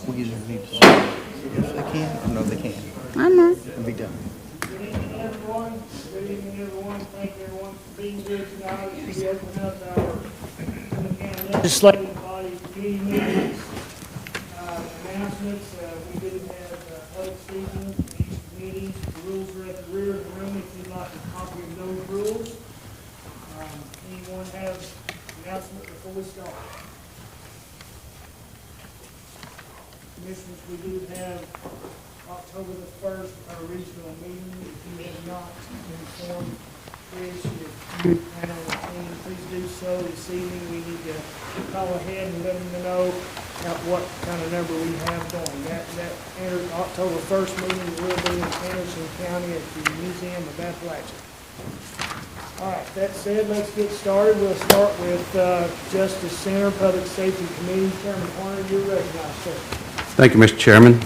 We just need to say if they can or no they can. I know. And be done. Good evening, everyone. Good evening, everyone. Thank you, everyone, for being here tonight. We open up our legislative body committee meetings. Announcements. We do have public speaking in each meeting. The rules are at the rear of the room if you'd like a copy of those rules. Anyone have announcement before we start? Commissioners, we do have October the 1st, our regional meeting. If you have not informed Trish, if you plan on attending, please do so this evening. We need to call ahead and let them know what kind of number we have going. That October 1st meeting will be in Anderson County at the Museum of Appalachia. All right, that said, let's get started. We'll start with Justice Center, Public Safety Committee. Chairman Horner, you're recognized, sir. Thank you, Mr. Chairman.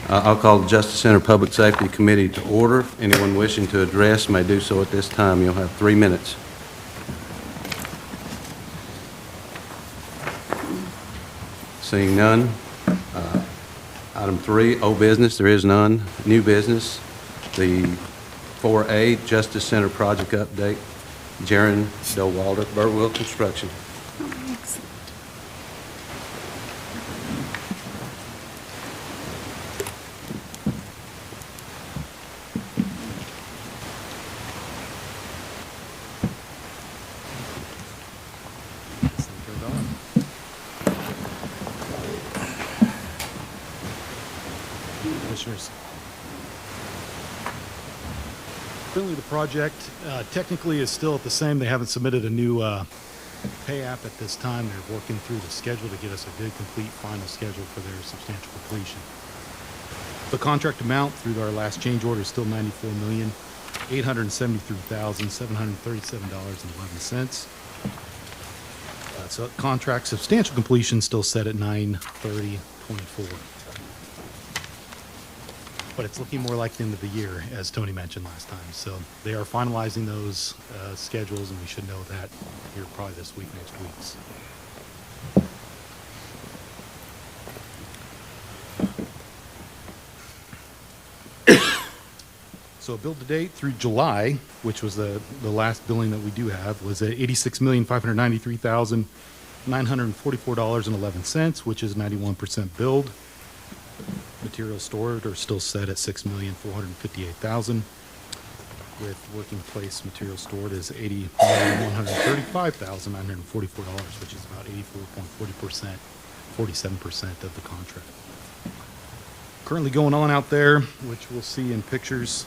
I'll call the Justice Center Public Safety Committee to order. Anyone wishing to address may do so at this time. You'll have 3 minutes. Seeing none. Item 3, old business. There is none. New business. The 4A Justice Center project update. Jaron Delwalder, Burtwell Construction. Currently, the project technically is still at the same. They haven't submitted a new pay app at this time. They're working through the schedule to get us a good, complete, final schedule for their substantial completion. The contract amount through our last change order is still $94,873,737.11. So contract substantial completion still set at 9/30/24. But it's looking more like the end of the year, as Tony mentioned last time. So they are finalizing those schedules, and we should know that here probably this week, next week's. So bill to date through July, which was the last billing that we do have, was at $86,593,944.11, which is 91% billed. Materials stored are still set at $6,458,000, with working place material stored is $80,135,944, which is about 84.40%, 47% of the contract. Currently going on out there, which we'll see in pictures,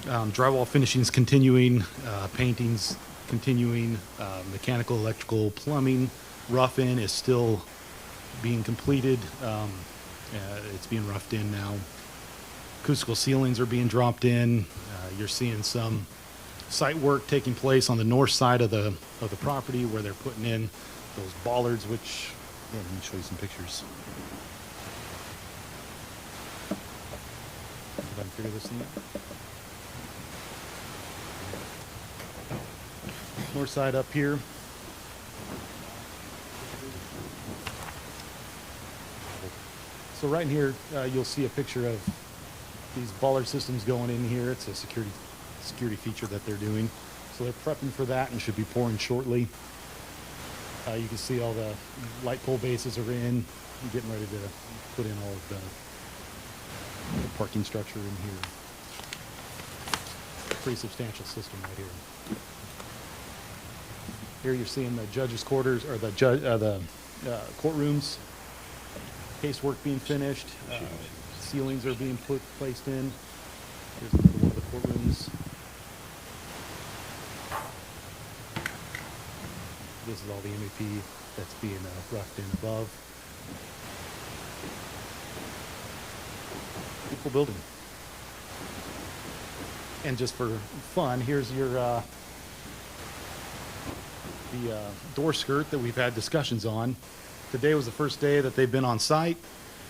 drywall finishings continuing, paintings continuing, mechanical, electrical, plumbing, rough-in is still being completed. It's being roughed in now. Acoustical ceilings are being dropped in. You're seeing some site work taking place on the north side of the property where they're putting in those bollards, which, yeah, let me show you some pictures. If I can figure this thing out. North side up here. So right in here, you'll see a picture of these bollard systems going in here. It's a security feature that they're doing. So they're prepping for that and should be pouring shortly. You can see all the light pole bases are in, getting ready to put in all of the parking structure in here. Pretty substantial system right here. Here you're seeing the judge's quarters, or the courtrooms. Casework being finished. Ceilings are being placed in. Here's another one of the courtrooms. This is all the MEP that's being roughed in above. Beautiful building. And just for fun, here's your the door skirt that we've had discussions on. Today was the first day that they've been on site,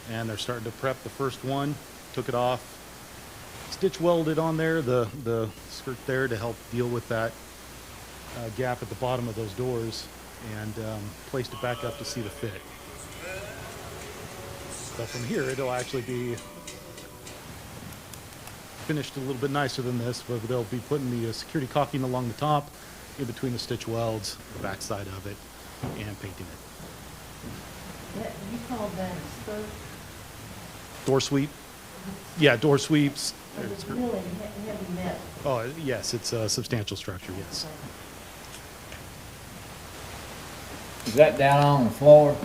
and they're starting to prep the first one. Took it off, stitch welded on there, the skirt there to help deal with that gap at the bottom of those doors, and placed it back up to see the fit. So from here, it'll actually be finished a little bit nicer than this, but they'll be putting the security caulking along the top, in between the stitch welds, the backside of it, and painting it. You call that a skirt? Door sweep? Yeah, door sweeps. It's really heavy metal. Oh, yes, it's a substantial structure, yes. Is that down on the floor?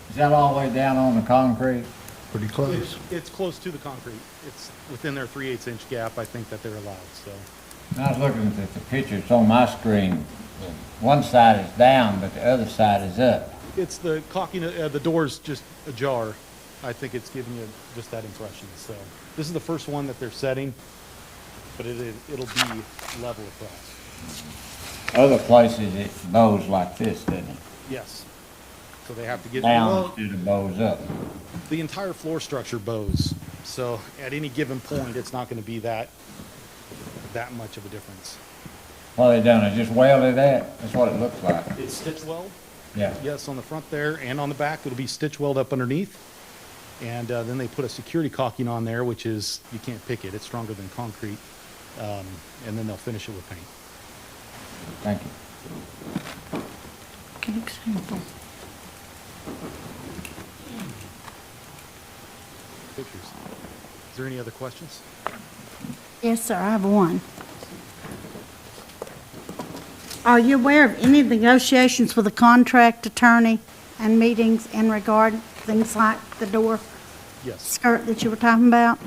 Is that all the way down on the concrete? Pretty close. It's close to the concrete. It's within their 3/8-inch gap, I think, that they're allowed, so. I was looking at the pictures on my screen. One side is down, but the other side is up. It's the caulking, the door's just ajar. I think it's giving you just that impression, so. This is the first one that they're setting, but it'll be level across. Other places it bows like this, doesn't it? Yes. So they have to get Down instead of bows up. the entire floor structure bows. So at any given point, it's not going to be that much of a difference. What they done, they just welded that? That's what it looks like. It's stitch weld. Yeah. Yes, on the front there and on the back, it'll be stitch weld up underneath. And then they put a security caulking on there, which is, you can't pick it. It's stronger than concrete. And then they'll finish it with paint. Thank you. Good example. Pictures. Is there any other questions? Yes, sir, I have one. Are you aware of any negotiations with a contract attorney and meetings in regard to things like the door Yes. skirt that you were talking about?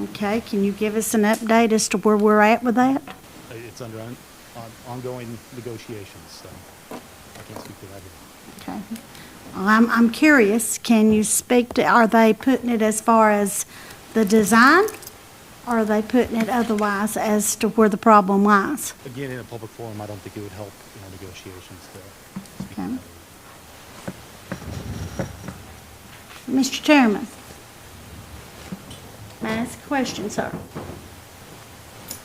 Okay, can you give us an update as to where we're at with that? It's under ongoing negotiations, so I can't speak to that here. Okay. Well, I'm curious, can you speak to, are they putting it as far as the design? Or are they putting it otherwise as to where the problem lies? Again, in a public forum, I don't think it would help in our negotiations to speak to Okay. that. Mr. Chairman, may I ask a question, sir?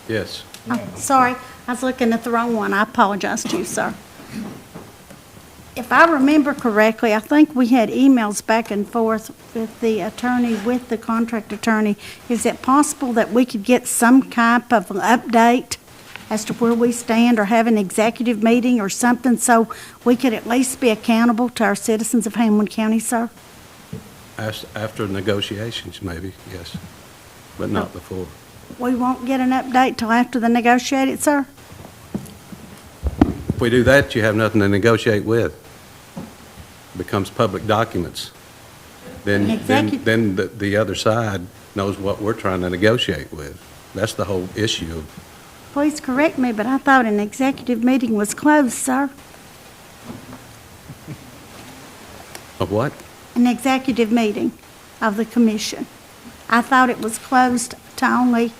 Yes. Oh, sorry, I was looking at the wrong one. I apologize to you, sir. If I remember correctly, I think we had emails back and forth with the attorney, with the contract attorney. Is it possible that we could get some type of an update as to where we stand, or have an executive meeting or something, so we could at least be accountable to our citizens of Hamblen County, sir? After negotiations, maybe, yes, but not before. We won't get an update till after the negotiated, sir? If we do that, you have nothing to negotiate with. Becomes public documents. Then the other side knows what we're trying to negotiate with. That's the whole issue. Please correct me, but I thought an executive meeting was closed, sir. Of what? An executive meeting of the commission. I thought it was closed to only,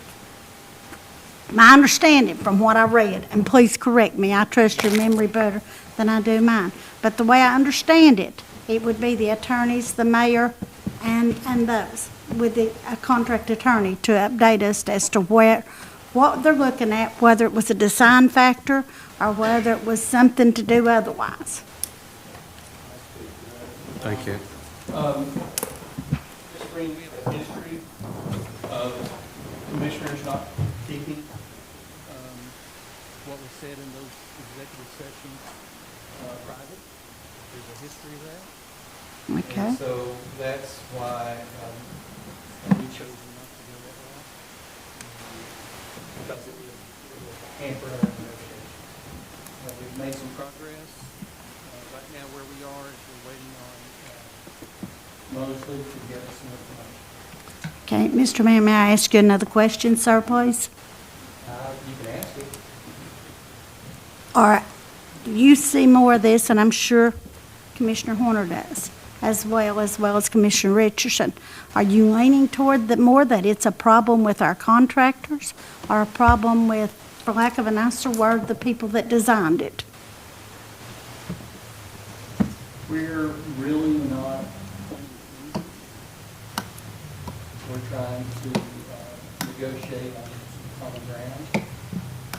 my understanding from what I read, and please correct me, I trust your memory better than I do mine. But the way I understand it, it would be the attorneys, the mayor, and those, with a contract attorney to update us as to what they're looking at, whether it was a design factor or whether it was something to do otherwise. Thank you. Ms. Green, we have a history of commissioners not keeping what was said in those executive sessions private. There's a history of that. Okay. And so that's why we chose not to go that route. Because it would hamper our negotiations. We've made some progress. Right now where we are is we're waiting on Mosley to get us some information. Okay, Mr. Mayor, may I ask you another question, sir, please? You can ask it. All right, you see more of this, and I'm sure Commissioner Horner does, as well as Commissioner Richardson. Are you leaning toward more that it's a problem with our contractors, or a problem with, for lack of a nicer word, the people that designed it? We're really not, we're trying to negotiate on some common ground.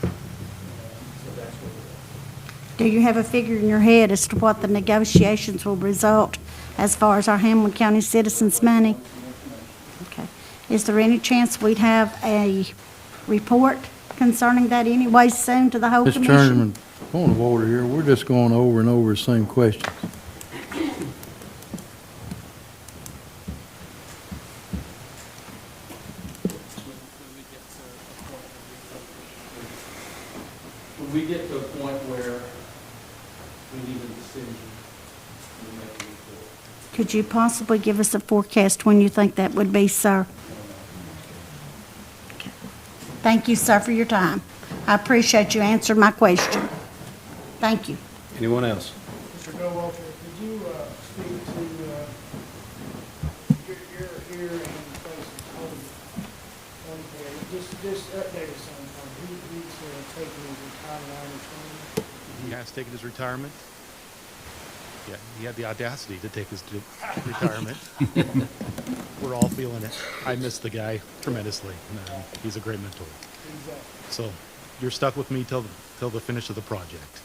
So that's what we're Do you have a figure in your head as to what the negotiations will result as far as our Hamblen County citizens' money? Okay. Is there any chance we'd have a report concerning that anyway soon to the whole Mr. commission? Chairman, point of order here, we're just going over and over the same questions. When we get to a point where we need a decision, we make a report. Could you possibly give us a forecast when you think that would be, sir? Okay. Thank you, sir, for your time. I appreciate you answering my question. Thank you. Anyone else? Mr. Goldwalter, could you speak to your here and places on there? Just update us on he's taking his retirement, I understand. He has taken his retirement. Yeah, he had the audacity to take his retirement. We're all feeling it. I miss the guy tremendously. He's a great mentor. Exactly. So you're stuck with me till the finish of the project.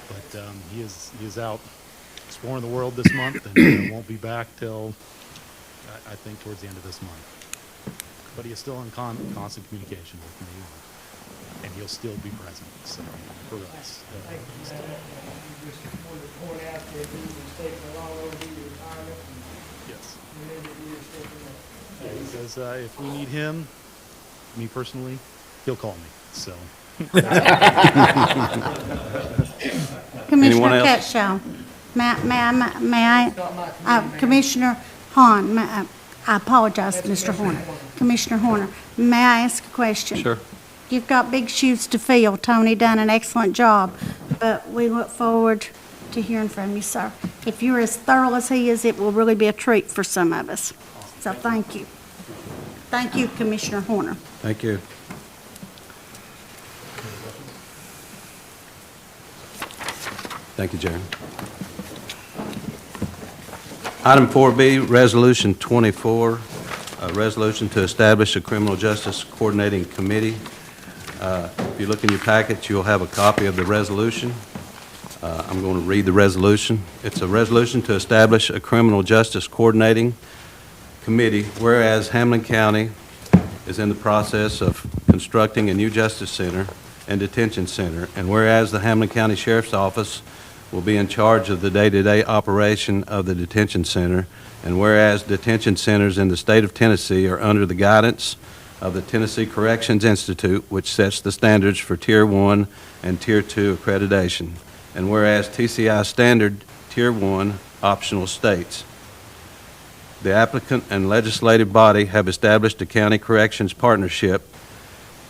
But he is out exploring the world this month, and won't be back till I think towards the end of this month. But he is still in constant communication with me, and he'll still be present. So for us, Thank you, Matt. You just wanted to point out that he was taking a long overdue retirement and yes. remember you were stepping up. Yeah, he says if we need him, me personally, he'll call me. So. Commissioner else? Catshaw, may I, Commissioner Hahn, I apologize, Mr. Horner. Commissioner Horner, may I ask a question? Sure. You've got big shoes to fill. Tony done an excellent job, but we look forward to hearing from you, sir. If you're as thorough as he is, it will really be a treat for some of us. So thank you. Thank you, Commissioner Horner. Thank you. Thank you, Jerry. Item 4B, Resolution 24, a resolution to establish a Criminal Justice Coordinating Committee. If you look in your packet, you'll have a copy of the resolution. I'm going to read the resolution. It's a resolution to establish a Criminal Justice Coordinating Committee, whereas Hamblen County is in the process of constructing a new Justice Center and Detention Center, and whereas the Hamblen County Sheriff's Office will be in charge of the day-to-day operation of the detention center, and whereas detention centers in the state of Tennessee are under the guidance of the Tennessee Corrections Institute, which sets the standards for Tier 1 and Tier 2 accreditation, and whereas TCI standard Tier 1 optional states. The applicant and legislative body have established a County Corrections Partnership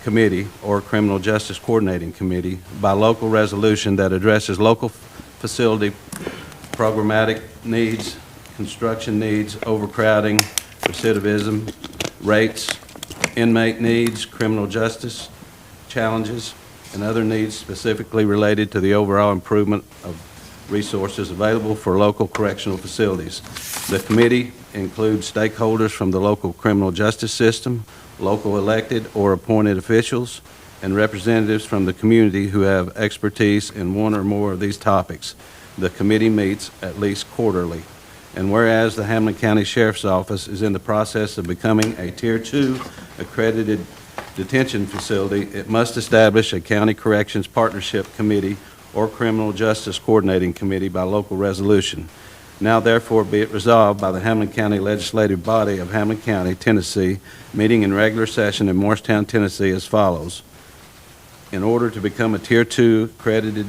Committee or Criminal Justice Coordinating Committee by local resolution that addresses local facility programmatic needs, construction needs, overcrowding, recidivism, rates, inmate needs, criminal justice challenges, and other needs specifically related to the overall improvement of resources available for local correctional facilities. The committee includes stakeholders from the local criminal justice system, local elected or appointed officials, and representatives from the community who have expertise in one or more of these topics. The committee meets at least quarterly. And whereas the Hamblen County Sheriff's Office is in the process of becoming a Tier 2 accredited detention facility, it must establish a County Corrections Partnership Committee or Criminal Justice Coordinating Committee by local resolution. Now therefore be it resolved by the Hamblen County Legislative Body of Hamblen County, Tennessee, meeting in regular session in Morristown, Tennessee as follows. In order to become a Tier 2 accredited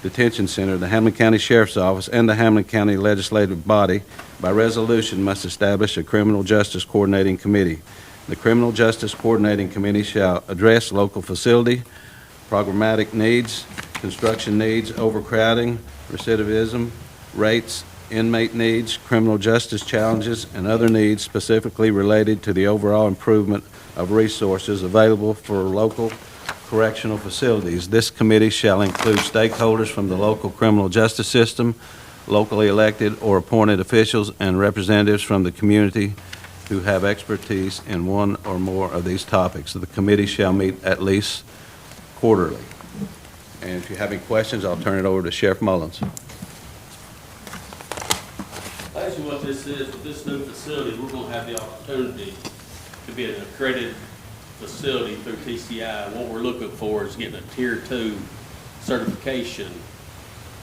detention center, the Hamblen County Sheriff's Office and the Hamblen County Legislative Body, by resolution, must establish a Criminal Justice Coordinating Committee. The Criminal Justice Coordinating Committee shall address local facility, programmatic needs, construction needs, overcrowding, recidivism, rates, inmate needs, criminal justice challenges, and other needs specifically related to the overall improvement of resources available for local correctional facilities. This committee shall include stakeholders from the local criminal justice system, locally elected or appointed officials, and representatives from the community who have expertise in one or more of these topics. The committee shall meet at least quarterly. And if you have any questions, I'll turn it over to Sheriff Mullins. Basically what this is, with this new facility, we're gonna have the opportunity to be an accredited facility through TCI. What we're looking for is getting a Tier 2 certification.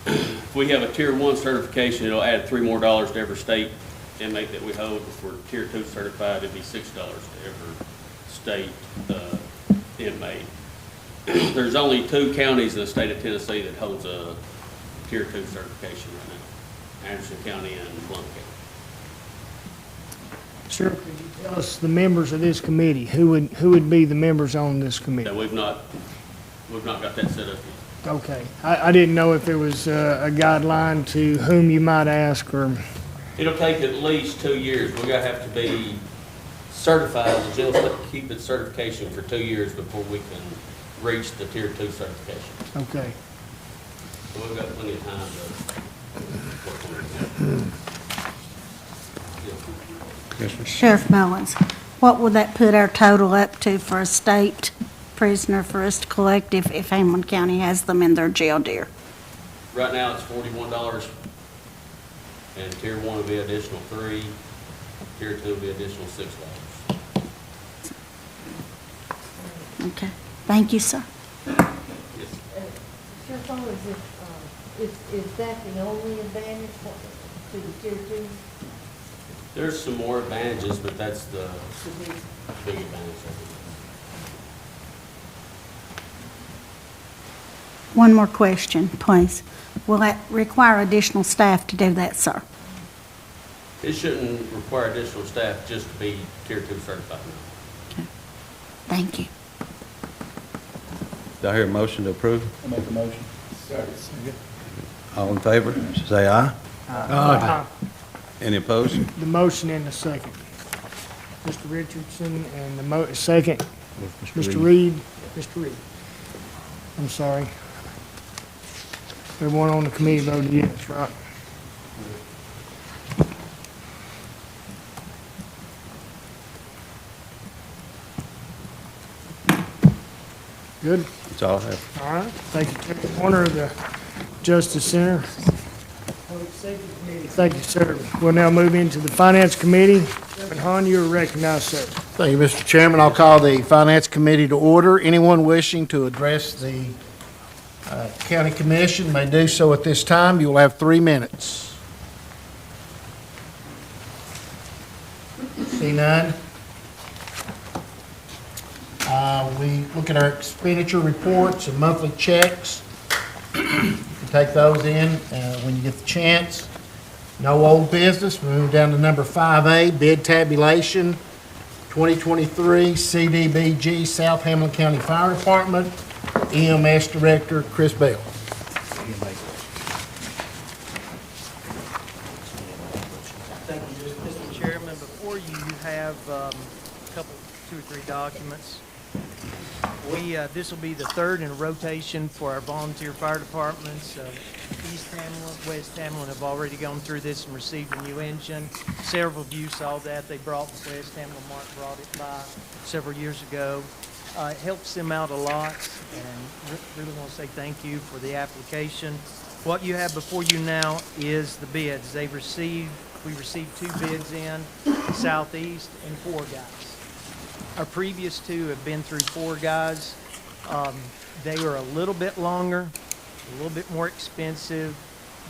If we have a Tier 1 certification, it'll add $3 more to every state inmate that we hold. If we're Tier 2 certified, it'd be $6 to every state inmate. There's only 2 counties in the state of Tennessee that holds a Tier 2 certification right now, Anderson County and Blount County. Sir, could you tell us the members of this committee? Who would be the members on this committee? That we've not got that set up yet. Okay. I didn't know if there was a guideline to whom you might ask, or, It'll take at least 2 years. We're gonna have to be certified, the jail state keep its certification for 2 years before we can reach the Tier 2 certification. okay. So we've got plenty of time to work on it. Sheriff Mullins, what would that put our total up to for a state prisoner for us to collect if Hamblen County has them in their jail, dear? Right now, it's $41, and Tier 1 will be additional $3, Tier 2 will be additional $6. Okay, thank you, sir. Yes. Sheriff Mullins, is that the only advantage to the Tier 2? There's some more advantages, but that's the big advantage of it. One more question, please. Will that require additional staff to do that, sir? It shouldn't require additional staff just to be Tier 2 certified. Okay. Thank you. Do I hear a motion to approve? I make a motion. All in favor, say aye. Any opposed? The motion and the second. Mr. Richardson and the second. Mr. Reed. Mr. Reed. I'm sorry. Everyone on the committee voted yes, right? Good. That's all I have. All right. Thank you, Terry Warner of the Justice Center. Thank you, sir. We'll now move into the Finance Committee. Chairman Hahn, you are recognized, sir. Thank you, Mr. Chairman. I'll call the Finance Committee to order. Anyone wishing to address the County Commission may do so at this time. You will have 3 minutes. See none? We look at our expenditure reports and monthly checks. You can take those in when you get the chance. No old business. We move down to number 5A, bid tabulation, 2023 CDBG South Hamblen County Fire Department, EMS Director Chris Bell. Thank you, Mr. Chairman. Before you have a couple, 2 or 3 documents. This will be the third in a rotation for our volunteer fire departments. East Hamblen, West Hamblen have already gone through this and received a new engine. Several of you saw that. They brought West Hamblen, Mark brought it by several years ago. It helps them out a lot, and really want to say thank you for the application. What you have before you now is the bids. We received 2 bids in, Southeast and 4 guys. Our previous 2 have been through 4 guys. They are a little bit longer, a little bit more expensive,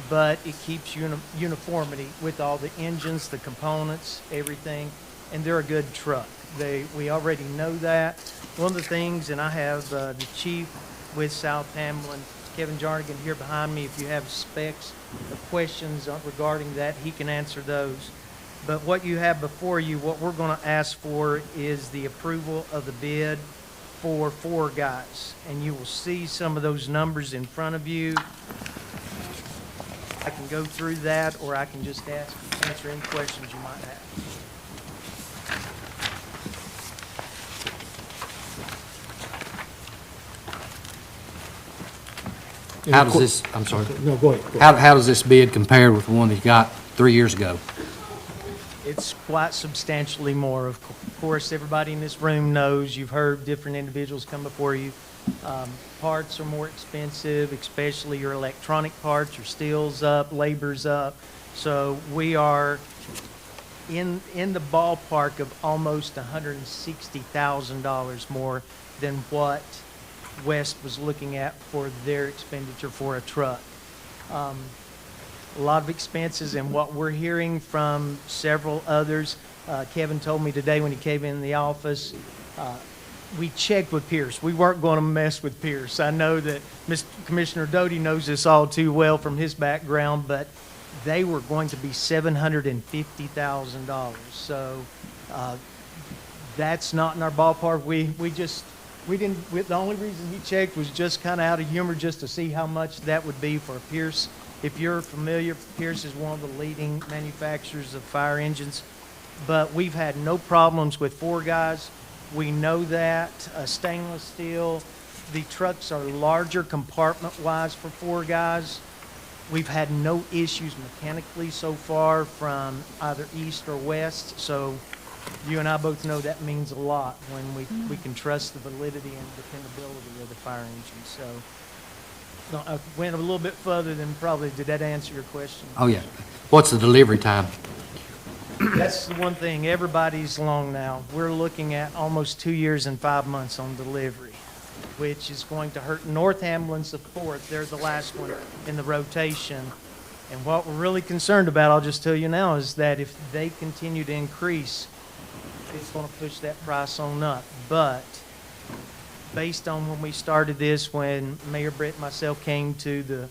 but it keeps uniformity with all the engines, the components, everything, and they're a good truck. We already know that. One of the things, and I have the chief with South Hamblen, Kevin Jarnigan, here behind me. If you have specs or questions regarding that, he can answer those. But what you have before you, what we're going to ask for is the approval of the bid for 4 guys. And you will see some of those numbers in front of you. I can go through that, or I can just answer any questions you might have. How does this, I'm sorry. No, go ahead. How does this bid compare with the one that you got 3 years ago? It's quite substantially more. Of course, everybody in this room knows, you've heard different individuals come before you. Parts are more expensive, especially your electronic parts, your steel's up, labor's up. So we are in the ballpark of almost $160,000 more than what West was looking at for their expenditure for a truck. A lot of expenses, and what we're hearing from several others, Kevin told me today when he came in the office, we checked with Pierce. We weren't going to mess with Pierce. I know that Commissioner Doty knows this all too well from his background, but they were going to be $750,000. So that's not in our ballpark. The only reason he checked was just kind of out of humor, just to see how much that would be for Pierce. If you're familiar, Pierce is one of the leading manufacturers of fire engines, but we've had no problems with 4 guys. We know that, stainless steel. The trucks are larger compartment-wise for 4 guys. We've had no issues mechanically so far from either east or west, so you and I both know that means a lot when we can trust the validity and dependability of the fire engine. So I went a little bit further than probably, did that answer your question? Oh, yeah. What's the delivery time? That's the one thing, everybody's long now. We're looking at almost 2 years and 5 months on delivery, which is going to hurt. North Hamblen's the 4th. They're the last one in the rotation. And what we're really concerned about, I'll just tell you now, is that if they continue to increase, it's going to push that price on up. But based on when we started this, when Mayor Brett and myself came to the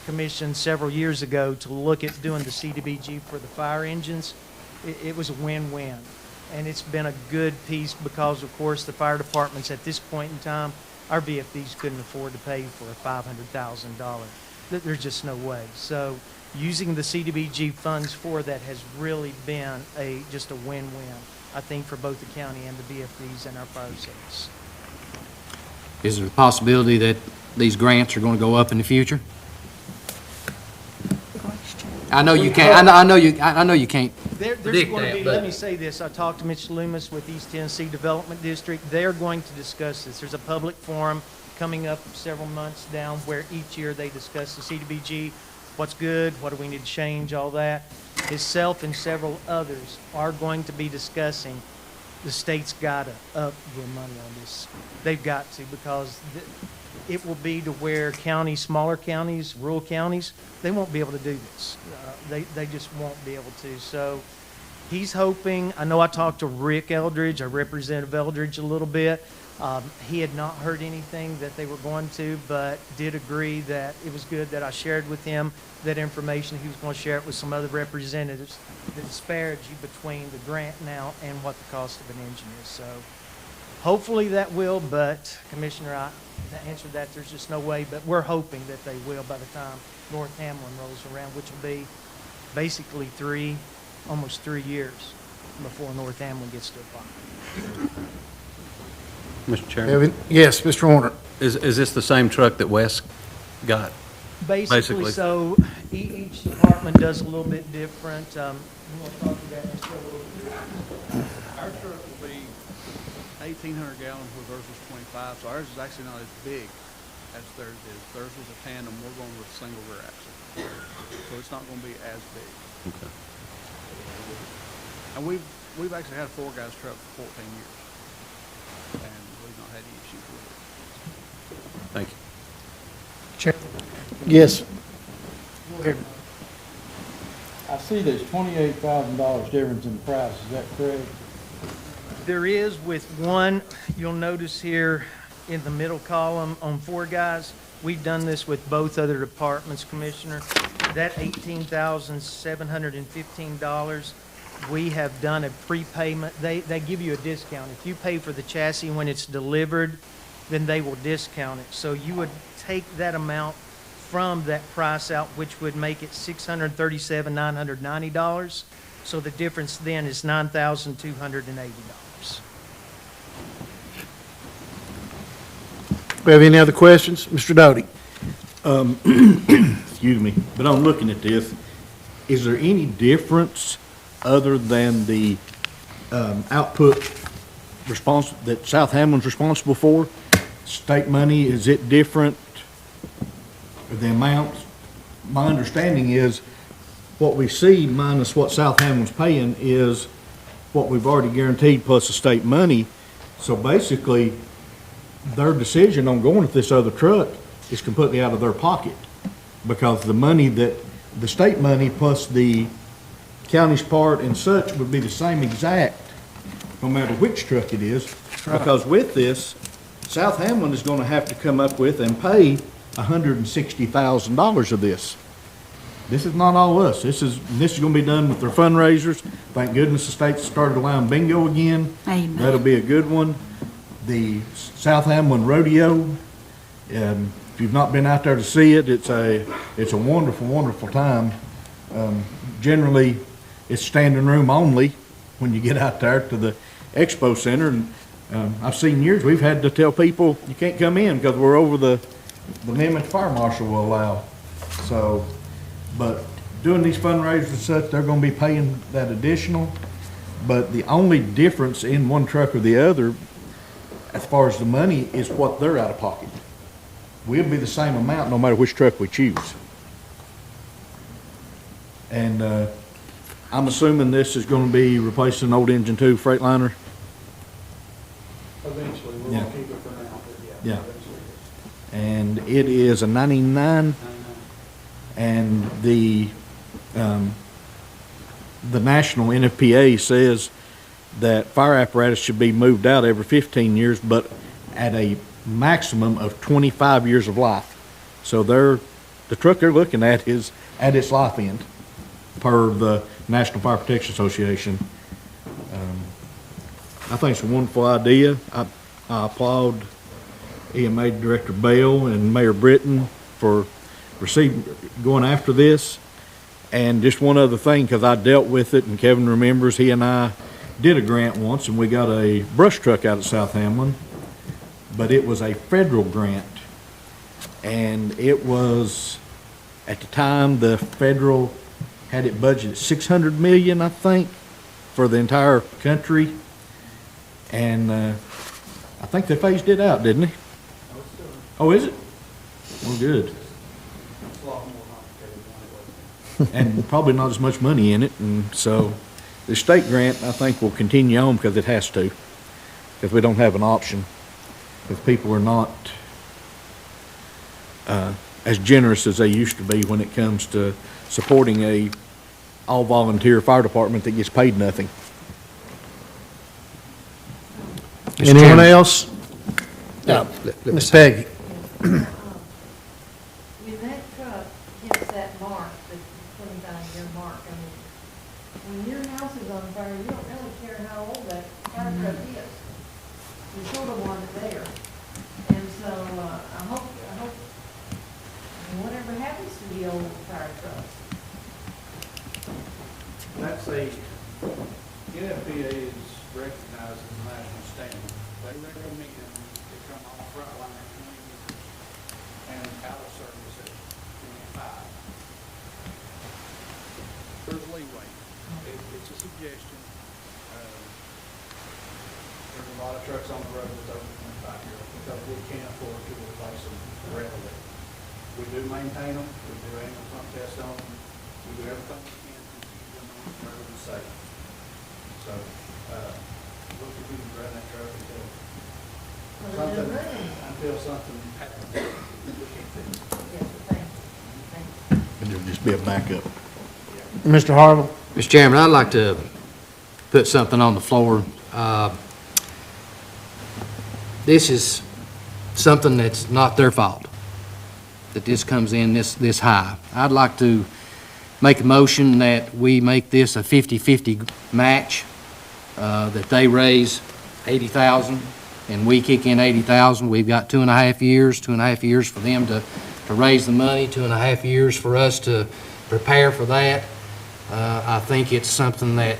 commission several years ago to look at doing the CDBG for the fire engines, it was a win-win. And it's been a good piece because, of course, the fire departments at this point in time, our VFDs couldn't afford to pay for a $500,000. There's just no way. So using the CDBG funds for that has really been just a win-win, I think, for both the county and the VFDs and our fire service. Is there a possibility that these grants are going to go up in the future? I know you can't. I know you can't There's predict going to that. be, But let me say this, I talked to Mitch Loomis with East Tennessee Development District. They're going to discuss this. There's a public forum coming up several months down where each year they discuss the CDBG, what's good, what do we need to change, all that. Himself and several others are going to be discussing the state's got to up their money on this. They've got to, because it will be to where counties, smaller counties, rural counties, they won't be able to do this. They just won't be able to. So he's hoping, I know I talked to Rick Eldridge, our Representative Eldridge, a little bit. He had not heard anything that they were going to, but did agree that it was good that I shared with him that information. He was going to share it with some other representatives, the disparity between the grant now and what the cost of an engine is. So hopefully that will, but Commissioner, to answer that, there's just no way, but we're hoping that they will by the time North Hamblen rolls around, which will be basically almost 3 years before North Hamblen gets to apply. Mr. Chairman, Yes, Mr. Warner. is this the same truck that Wes got? Basically, so each department does a little bit different. We'll talk to that in just a little bit. Our truck will be 1,800 gallons where theirs was 25, so ours is actually not as big as theirs is. Theirs was a tandem, we're going with a single rear axle. So it's not going to be as big. Okay. And we've actually had a 4-guy's truck for 14 years. And we've not had any issues with it. Thank you. Yes. I see there's $28,000 difference in the price, is that correct? There is with one, you'll notice here in the middle column on 4 guys, we've done this with both other departments, Commissioner. That $18,715, we have done a prepayment. They give you a discount. If you pay for the chassis when it's delivered, then they will discount it. So you would take that amount from that price out, which would make it $637,990. So the difference then is $9,280. We have any other questions? Mr. Doty? Excuse me, but I'm looking at this. Is there any difference other than the output that South Hamblen's responsible for? state money, is it different? The amounts? My understanding is what we see minus what South Hamblen's paying is what we've already guaranteed plus the state money. So basically, their decision on going with this other truck is completely out of their pocket, because the money that, the state money plus the county's part and such would be the same exact, no matter which truck it is. Because with this, South Hamblen is gonna have to come up with and pay $160,000 of this. This is not all us. This is gonna be done with their fundraisers. Thank goodness the state started allowing bingo again. Amen. That'll be a good one. The South Hamblen Rodeo, if you've not been out there to see it, it's a wonderful, wonderful time. Generally, it's standing room only when you get out there to the expo center. And I've seen years we've had to tell people you can't come in because we're over the limit the fire marshal will allow. So, but doing these fundraisers and such, they're gonna be paying that additional. But the only difference in one truck or the other, as far as the money, is what they're out of pocket. We'll be the same amount no matter which truck we choose. And I'm assuming this is gonna be replacing an old engine 2 Freightliner. Eventually, we're Yeah. gonna keep it for now, but Yeah. eventually. And it is a 99, and the national NFPA says that fire apparatus should be moved out every 15 years, but at a maximum of 25 years of life. So the truck they're looking at is at its life end, per the National Fire Protection Association. I think it's a wonderful idea. I applaud EMA Director Bell and Mayor Britton for going after this. And just one other thing, because I dealt with it, and Kevin remembers, he and I did a grant once, and we got a brush truck out of South Hamblen, but it was a federal grant. And it was, at the time, the federal had it budgeted $600 million, I think, for the entire country. And I think they phased it out, didn't they? Oh, is it? Well, good. It's a lot more complicated than it was. And probably not as much money in it, and so the state grant, I think, will continue on because it has to, because we don't have an option, because people are not as generous as they used to be when it comes to supporting a all-volunteer fire department that gets paid nothing. Anyone else? Ms. Peggy? When that truck hits that mark, the 25-year mark, I mean, when your house is on fire, you don't really care how old that fire truck is. You sort of want it there. And so, I hope, whatever happens to the old fire trucks. That's NFPA is recognized as a national standard. They recommend it come on Freightliner at 20 years and out of service at 25. There's leeway. It's a suggestion. There's a lot of trucks on the road that's over 25 years old because we can't afford to replace them readily. We do maintain them. We do annual pump tests on them. We do everything we can to keep them on the road and safe. So, look if we can run that truck until something happens. We can't fix it. Yes, thank you. And there'll just be a backup. Mr. Harville? Mr. Chairman, I'd like to put something on the floor. This is something that's not their fault, that this comes in this high. I'd like to make a motion that we make this a 50-50 match, that they raise $80,000 and we kick in $80,000. We've got 2.5 years for them to raise the money, 2.5 years for us to prepare for that. I think it's something that,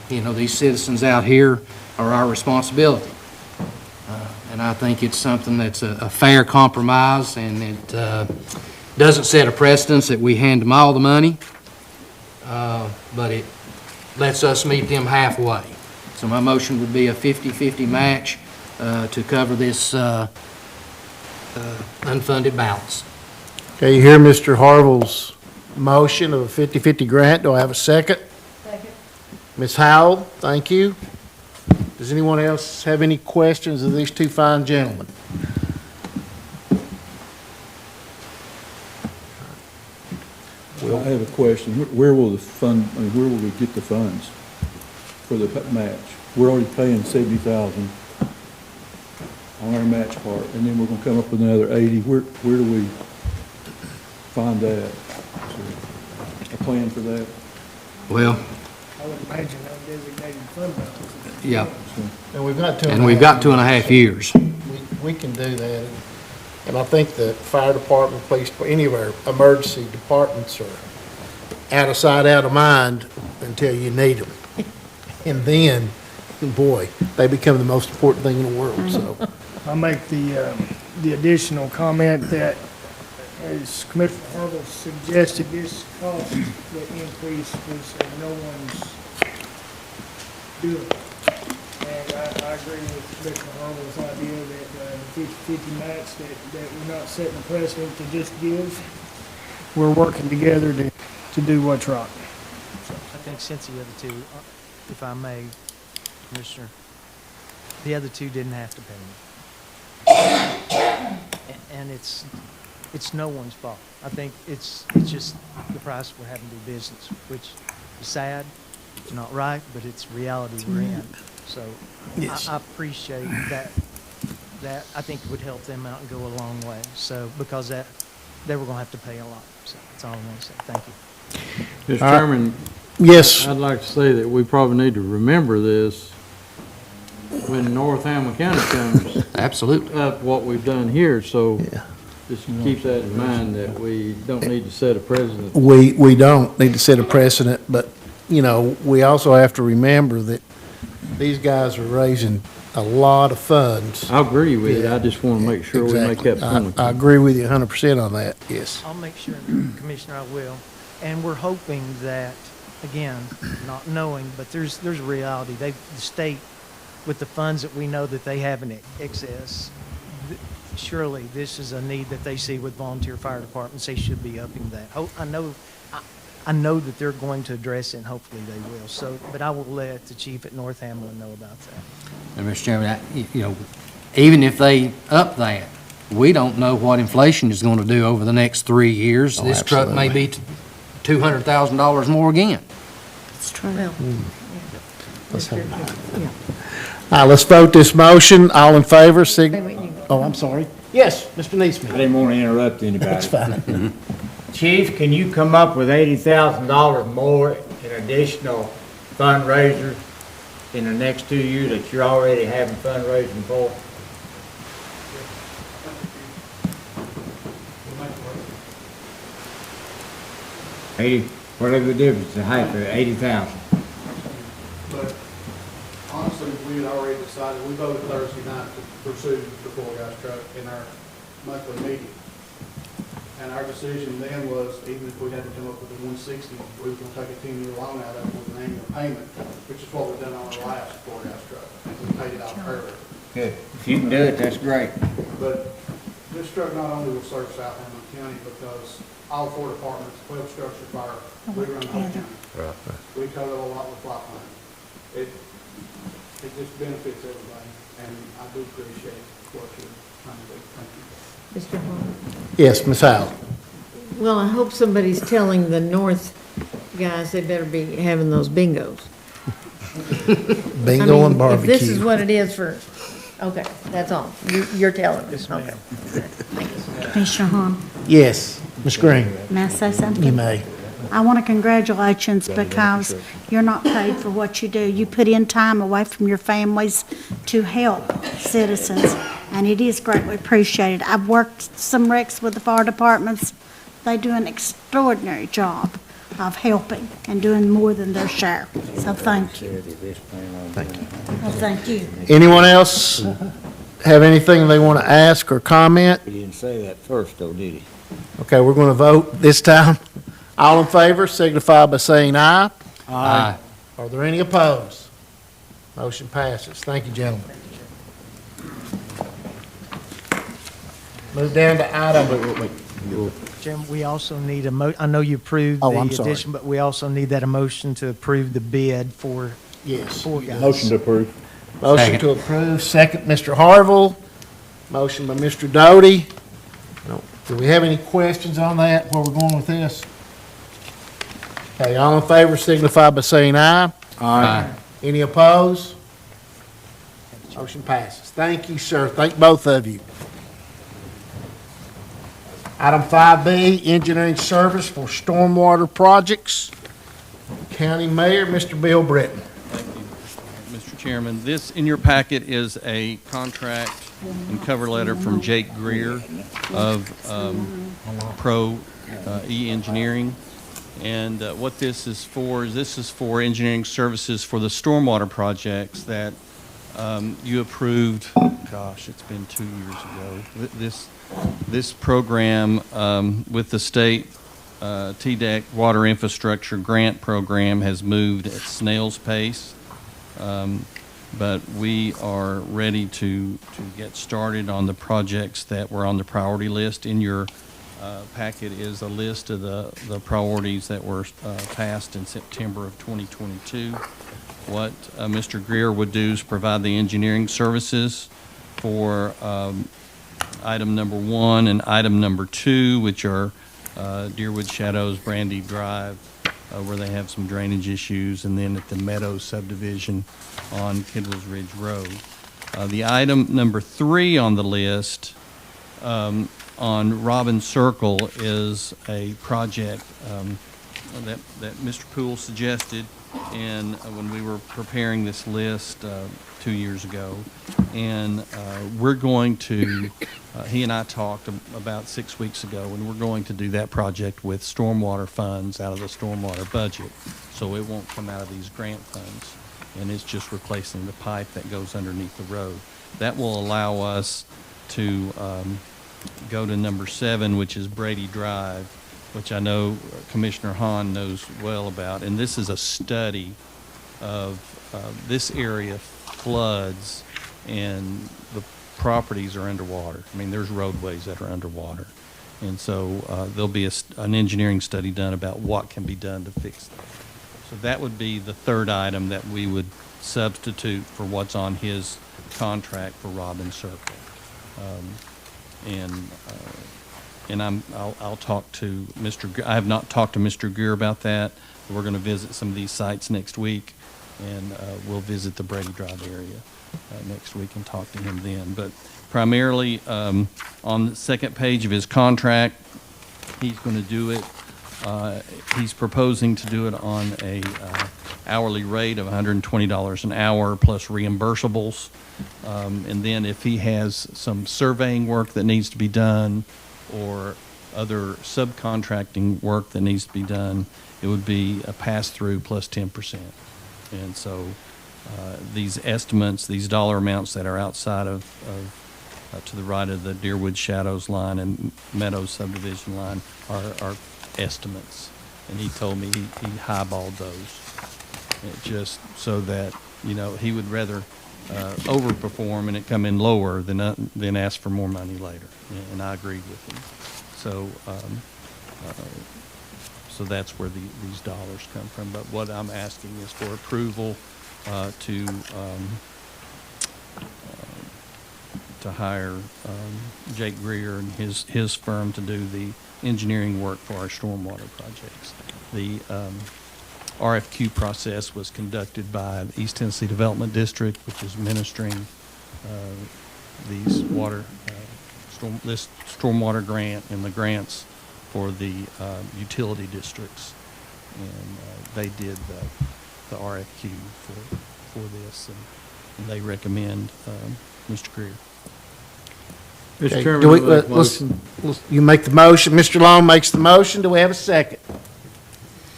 these citizens out here are our responsibility. And I think it's something that's a fair compromise, and it doesn't set a precedence that we hand them all the money, but it lets us meet them halfway. So my motion would be a 50-50 match to cover this unfunded balance. Okay, you hear Mr. Harville's motion of a 50/50 grant. Do I have a second? Second. Ms. Howell, thank you. Does anyone else have any questions of these two fine gentlemen? Well, I have a question. Where will the fund, I mean, where will we get the funds for the match? We're already paying 70,000 on our match part, and then we're gonna come up with another 80. Where do we find that? Is there a plan for that? Well, I would imagine no designated fund balance. yeah, And we've got two. and we've got 2.5 years. We can do that. And I think the fire department, police, any of our emergency departments are out of sight, out of mind until you need them. And then, boy, they become the most important thing in the world, so. I'll make the additional comment that, as Commissioner Harville suggested, this cost, the increase was no one's doing. And I agree with Commissioner Harville's idea that the 50/50 match, that we're not setting a precedent to just give. We're working together to do what's right. I think since the other two, if I may, Commissioner, the other two didn't have to pay me. And it's no one's fault. I think it's just the price we're having to do business, which is sad, it's not right, but it's reality we're in. So Yes. I appreciate that I think it would help them out and go a long way. So, because they were gonna have to pay a lot. So that's all I want to say. Thank you. Mr. Chairman, Yes, I'd like to say that we probably need to remember this when North Hamblen County comes Absolutely. up, what we've done here, so Yeah. just keep that in mind, that we don't need to set a precedent. we don't need to set a precedent, but, you know, we also have to remember that these guys are raising a lot of funds. I agree with it, Yeah. I just want to make sure we make Exactly. that point. I agree with you 100% on that, yes. I'll make sure, Commissioner, I will. And we're hoping that, again, not knowing, but there's a reality. The state, with the funds that we know that they have in excess, surely this is a need that they see with volunteer fire departments. They should be upping that. I know that they're going to address it, and hopefully they will. So, but I will let the chief at North Hamblen know about that. And Mr. Chairman, you know, even if they up that, we don't know what inflation is going to do over the next 3 years. Oh, This truck may be $200,000 more again. It's true. Let's hope not. All right, let's vote this motion. All in favor, oh, I'm sorry. Yes, Mr. Neesmith. I didn't want to interrupt anybody. That's fine. Chief, can you come up with $80,000 more in additional fundraisers in the next 2 years that you're already having fundraising for? Whatever the difference in height for 80,000. But honestly, we had already decided, we voted Thursday night to pursue the four gas truck in our monthly meeting. And our decision then was, even if we had to come up with the 160, we were gonna take a 10-year loan out of it with an annual payment, which is what we've done on our last four gas truck. And we paid it off early. Good. If you can do it, that's great. But this truck not only will serve South Hamblen County, because all four departments, 12 structure fire, we run the whole county. We cover a lot with lifeline. It just benefits everybody, and I do appreciate what you're trying to do. Thank you. Mr. Hall? Yes, Ms. Howell. Well, I hope somebody's telling the North guys they better be having those bingos. Bingo and If this is barbecue. what it is for, okay, that's all. You're telling us, Yes, ma'am. okay. Commissioner Hahn, Yes, Ms. Green, may I say something? you may. I want to congratulations because you're not paid for what you do. You put in time away from your families to help citizens, and it is greatly appreciated. I've worked some wrecks with the fire departments. They do an extraordinary job of helping and doing more than their share. So thank you. Well, thank you. Anyone else have anything they want to ask or comment? He didn't say that first, though, did he? Okay, we're going to vote this time. All in favor signify by saying aye. Aye. Are there any opposed? Motion passes. Thank you, gentlemen. Move down to item, Wait. Chairman, we also need I know you approved Oh, the I'm sorry. addition, but we also need that a motion to approve the bid for yes. four guys. Motion to approve. Motion Second. to approve, second, Mr. Harville. Motion by Mr. Doty. Do we have any questions on that, where we're going with this? Okay, all in favor signify by saying aye. Aye. Any opposed? Motion passes. Thank you, sir. Thank both of you. Item 5B, engineering service for stormwater projects. County Mayor, Mr. Bill Britton. Mr. Chairman, this in your packet is a contract and cover letter from Jake Greer of Pro E-Engineering. And what this is for engineering services for the stormwater projects that you approved, gosh, it's been 2 years ago. This program with the state TDEC Water Infrastructure Grant Program has moved at snail's pace. But we are ready to get started on the projects that were on the priority list. In your packet is a list of the priorities that were passed in September of 2022. What Mr. Greer would do is provide the engineering services for item number 1 and item number 2, which are Deerwood Shadows, Brandy Drive, where they have some drainage issues, and then at the Meadows subdivision on Kendall's Ridge Road. The item number 3 on the list on Robin Circle is a project that Mr. Poole suggested and when we were preparing this list 2 years ago. And we're going to, he and I talked about 6 weeks ago, and we're going to do that project with stormwater funds out of the stormwater budget. So it won't come out of these grant funds, and it's just replacing the pipe that goes underneath the road. That will allow us to go to number 7, which is Brady Drive, which I know Commissioner Hahn knows well about. And this is a study of this area floods and the properties are underwater. I mean, there's roadways that are underwater. And so there'll be an engineering study done about what can be done to fix that. So that would be the third item that we would substitute for what's on his contract for Robin Circle. I'll talk to Mr. I have not talked to Mr. Greer about that. We're going to visit some of these sites next week, and we'll visit the Brady Drive area next week and talk to him then. But primarily, on the second page of his contract, he's going to do it. He's proposing to do it on a hourly rate of $120 an hour plus reimbursables. And then if he has some surveying work that needs to be done or other subcontracting work that needs to be done, it would be a pass-through plus 10%. And so these estimates, these dollar amounts that are outside of to the right of the Deerwood Shadows line and Meadows subdivision line are estimates. And he told me he highballed those. Just so that, you know, he would rather overperform and it come in lower than ask for more money later. And I agreed with him. So that's where these dollars come from. But what I'm asking is for approval to hire Jake Greer and his firm to do the engineering work for our stormwater projects. The RFQ process was conducted by the East Tennessee Development District, which is administering these this stormwater grant and the grants for the utility districts. And they did the RFQ for this, and they recommend Mr. Greer. Mr. Okay, Chairman, you make the motion, Mr. Long makes the motion, do we have a second?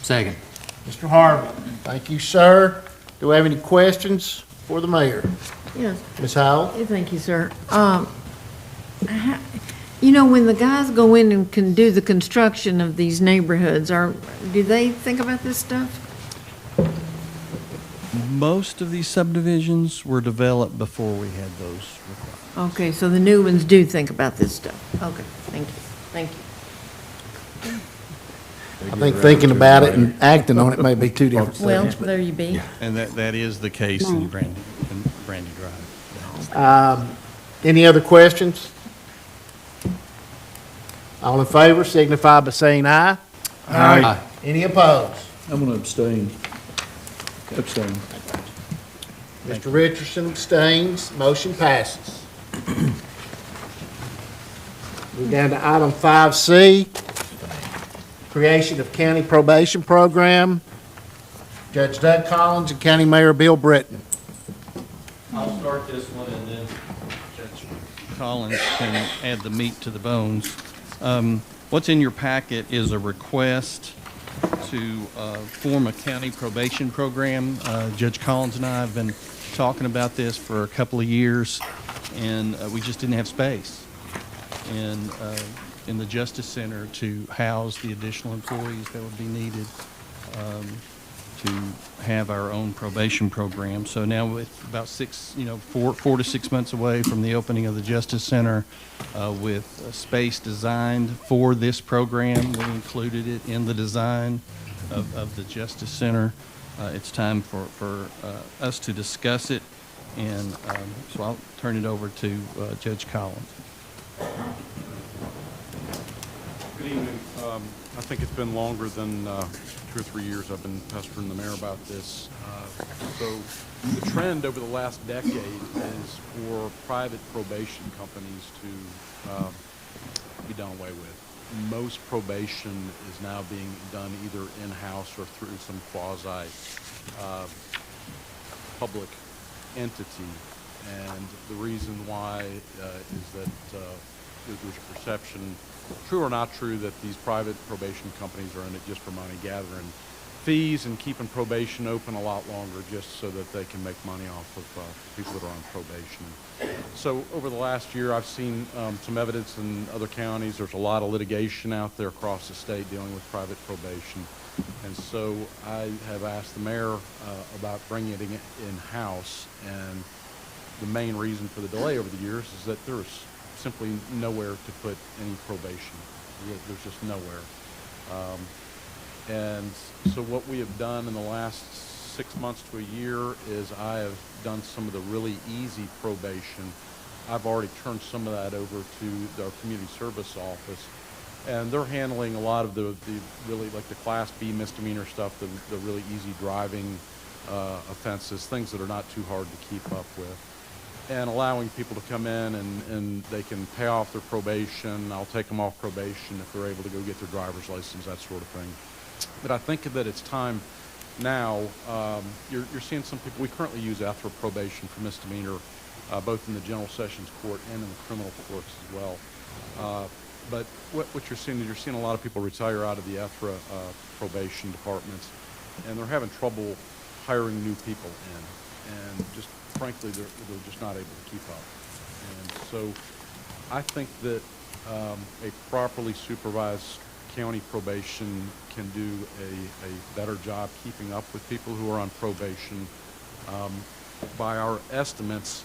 Second. Mr. Harvey, thank you, sir. Do we have any questions for the mayor? Yes, Ms. Howell? thank you, sir. You know, when the guys go in and can do the construction of these neighborhoods, do they think about this stuff? Most of these subdivisions were developed before we had those requirements. Okay, so the new ones do think about this stuff. Okay, thank you, thank you. I think thinking about it and acting on it may be two different Well, things. but- there you be. And that is the case in Brandy Drive. Any other questions? All in favor signify by saying aye. Aye. Any opposed? I'm going to abstain. Abstain. Mr. Richardson abstains, motion passes. Move down to item 5C, creation of county probation program. Judge Doug Collins and County Mayor Bill Britton. I'll start this one and then Judge Collins can add the meat to the bones. What's in your packet is a request to form a county probation program. Judge Collins and I have been talking about this for a couple of years, and we just didn't have space in the Justice Center to house the additional employees that would be needed to have our own probation program. So now with about 4 to 6 months away from the opening of the Justice Center, with a space designed for this program, we included it in the design of the Justice Center. It's time for us to discuss it, and so I'll turn it over to Judge Collins. Good evening. I think it's been longer than 2 or 3 years I've been pestering the mayor about this. So the trend over the last decade is for private probation companies to be done away with. Most probation is now being done either in-house or through some quasi public entity. And the reason why is that there's a perception, true or not true, that these private probation companies are in it just for money, gathering fees and keeping probation open a lot longer just so that they can make money off of people that are on probation. So over the last year, I've seen some evidence in other counties. There's a lot of litigation out there across the state dealing with private probation. And so I have asked the mayor about bringing it in-house. And the main reason for the delay over the years is that there's simply nowhere to put any probation. There's just nowhere. And so what we have done in the last 6 months to a year is I have done some of the really easy probation. I've already turned some of that over to our community service office, and they're handling a lot of the really like the Class B misdemeanor stuff, the really easy driving offenses, things that are not too hard to keep up with, and allowing people to come in and they can pay off their probation. I'll take them off probation if they're able to go get their driver's license, that sort of thing. But I think that it's time now. You're seeing some people. We currently use ETHRA probation for misdemeanor, both in the general sessions court and in the criminal courts as well. But what you're seeing is you're seeing a lot of people retire out of the ETHRA probation departments, and they're having trouble hiring new people in, and just frankly, they're just not able to keep up. And so I think that a properly supervised county probation can do a better job keeping up with people who are on probation. By our estimates,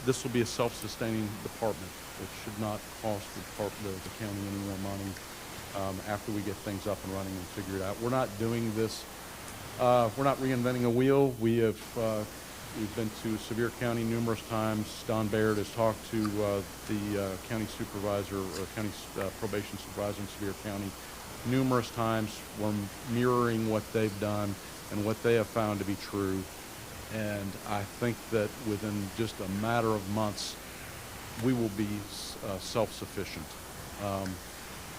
this will be a self-sustaining department. It should not cost the county any more money after we get things up and running and figure it out. We're not doing this. We're not reinventing a wheel. We've been to Sevier County numerous times. Don Baird has talked to the county supervisor or county probation supervisor in Sevier County numerous times. We're mirroring what they've done and what they have found to be true. And I think that within just a matter of months, we will be self-sufficient.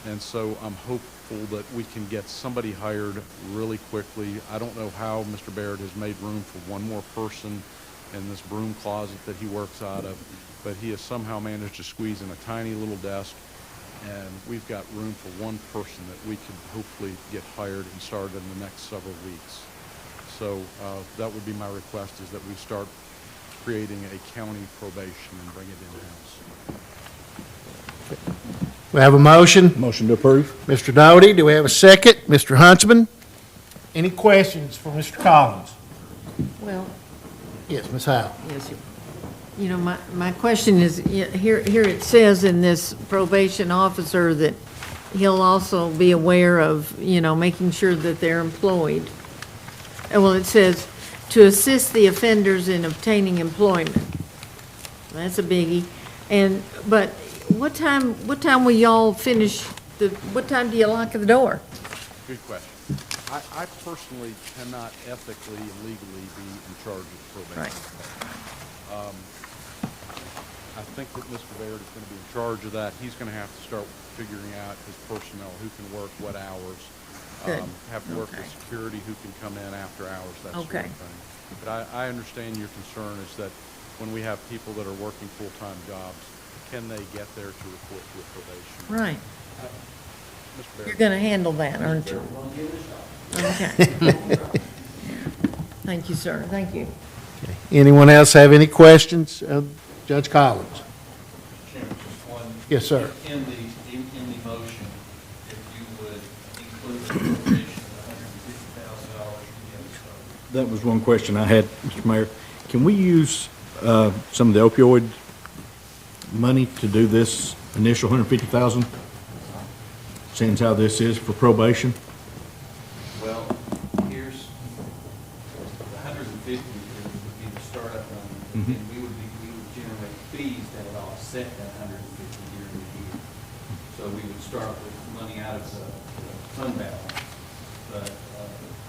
And so I'm hopeful that we can get somebody hired really quickly. I don't know how Mr. Baird has made room for one more person in this broom closet that he works out of, but he has somehow managed to squeeze in a tiny little desk, and we've got room for one person that we could hopefully get hired and started in the next several weeks. So that would be my request, is that we start creating a county probation and bring it in-house. We have a motion. Motion to approve. Mr. Doty, do we have a second? Mr. Huntsman? Any questions for Mr. Collins? Well, Yes, Ms. Howe. yes, you know, my question is, here it says in this probation officer that he'll also be aware of, making sure that they're employed. Well, it says, to assist the offenders in obtaining employment. That's a biggie. But what time will y'all finish, what time do you lock the door? Good question. I personally cannot ethically and legally be in charge of probation. Right. I think that Mr. Baird is going to be in charge of that. He's going to have to start figuring out his personnel, who can work what hours. Good. Have to work with Okay. security, who can come in after hours, that sort of Okay. thing. But I understand your concern is that when we have people that are working full-time jobs, can they get there to report to a probation? Right. Mr. Baird. You're going to handle that, aren't you? Okay. Thank you, sir. Thank you. Anyone else have any questions of Judge Collins? Chairman, just one. Yes, sir. In the motion, if you would include the appropriation of $150,000 to get us started. That was one question I had, Mr. Mayor. Can we use some of the opioid money to do this initial 150,000? Since how this is for probation? Well, here's, the 150 would be the startup number, and we would generate fees that would offset that 150 during the year. So we would start with money out of the fund balance. But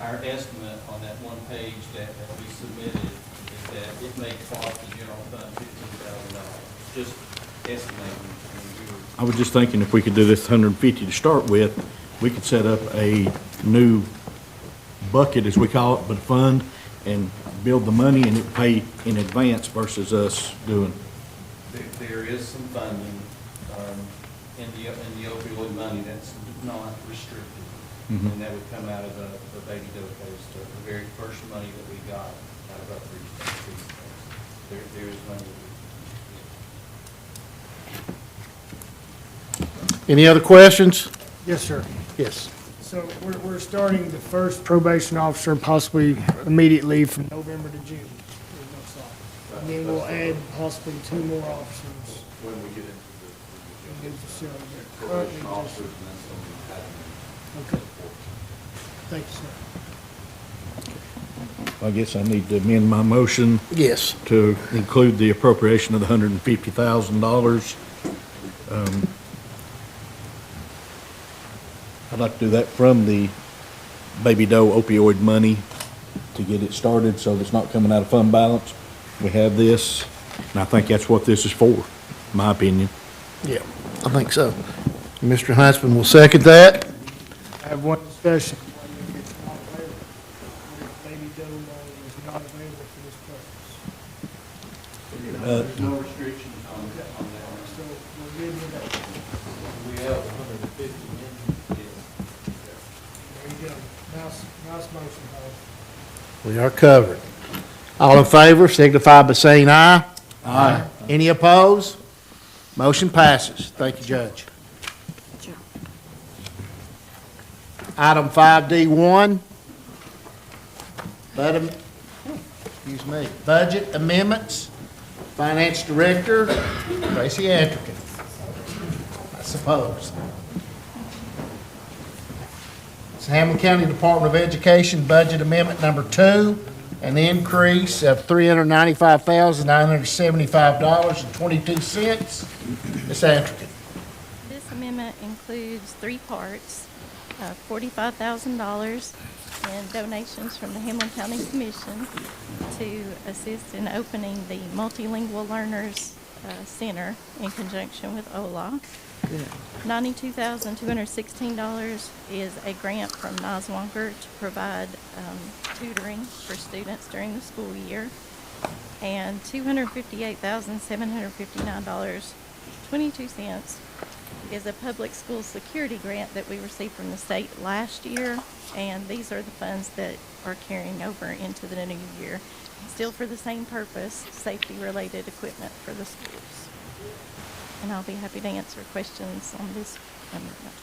our estimate on that one page that we submitted is that it may cost the general fund $15,000, just estimating. I was just thinking if we could do this 150 to start with, we could set up a new bucket, as we call it, but a fund, and build the money and it pay in advance versus us doing. There is some funding in the opioid money that's not restricted. Mhm. And that would come out of the baby dope case, the very first money that we got out of Upreach. There is money. Any other questions? Yes, sir. Yes. So we're starting the first probation officer possibly immediately from November to June, it looks like. And then we'll add possibly 2 more officers When we get into in the facility. the Currently probation just- officers and then some of the academy. Okay. Thank you, sir. I guess I need to amend my motion Yes. to include the appropriation of the $150,000. I'd like to do that from the baby doe opioid money to get it started, so it's not coming out of fund balance. We have this, and I think that's what this is for, in my opinion. Yeah, I think so. Mr. Huntsman will second that. I have one discussion. It's not available. Baby doe money is not available for this purpose. There's no restrictions on that. So we're good with that. We have 150 million. There you go. Nice motion, Howard. We are covered. All in favor signify by saying aye. Aye. Any opposed? Motion passes. Thank you, Judge. Item 5D1. Budget amendments. Finance Director, Tracy Antrican, I suppose. It's Hamblen County Department of Education Budget Amendment Number 2, an increase of $395,975.22. Ms. Antrican. This amendment includes 3 parts, $45,000 in donations from the Hamblen County Commission to assist in opening the Multilingual Learners Center in conjunction with OLA. $92,216 is a grant from Noswonker to provide tutoring for students during the school year. And $258,759.22 is a public school security grant that we received from the state last year. And these are the funds that are carrying over into the new year. Still for the same purpose, safety-related equipment for the schools. and I'll be happy to answer questions on this amendment.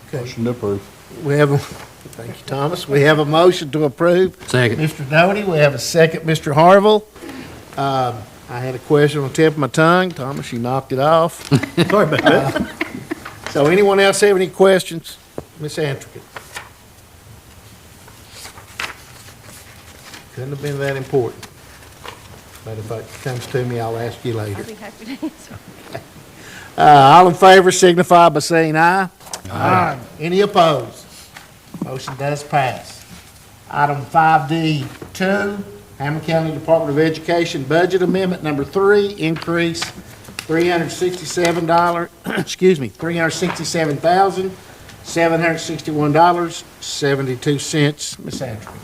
Okay. Motion to approve. We have thank you, Thomas. We have a motion to approve. Second. Mr. Doty, we have a second, Mr. Harville. I had a question on the tip of my tongue. Thomas, you knocked it off. Sorry about that. So anyone else have any questions? Ms. Antrigan? Couldn't have been that important. But if it comes to me, I'll ask you later. I'll be happy to answer. All in favor signify by saying aye. Aye. Any opposed? Motion does pass. Item 5D2, Hamblen County Department of Education Budget Amendment Number 3, increase $367, $367,761.72. Ms. Andrews.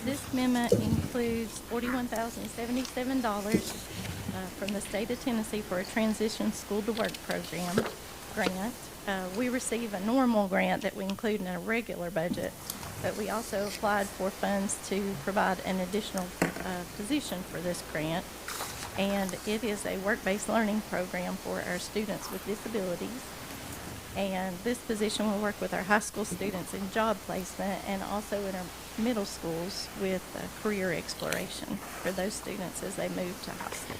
This amendment includes $41,077 from the state of Tennessee for a transition school to work program grant. We receive a normal grant that we include in a regular budget, but we also applied for funds to provide an additional position for this grant. And it is a work-based learning program for our students with disabilities. And this position will work with our high school students in job placement and also in our middle schools with career exploration for those students as they move to high school.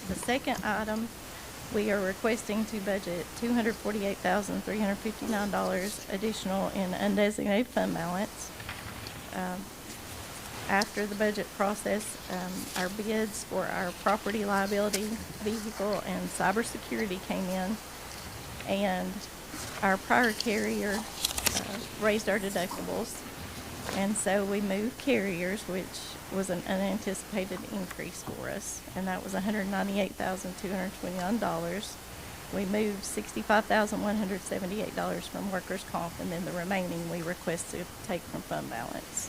The second item, we are requesting to budget $248,359 additional in undesignated fund balance. After the budget process, our bids for our property liability, vehicle, and cybersecurity came in, and our prior carrier raised our deductibles, and so we moved carriers, which was an unanticipated increase for us, and that was $198,229. We moved $65,178 from workers' comp, and then the remaining we request to take from fund balance.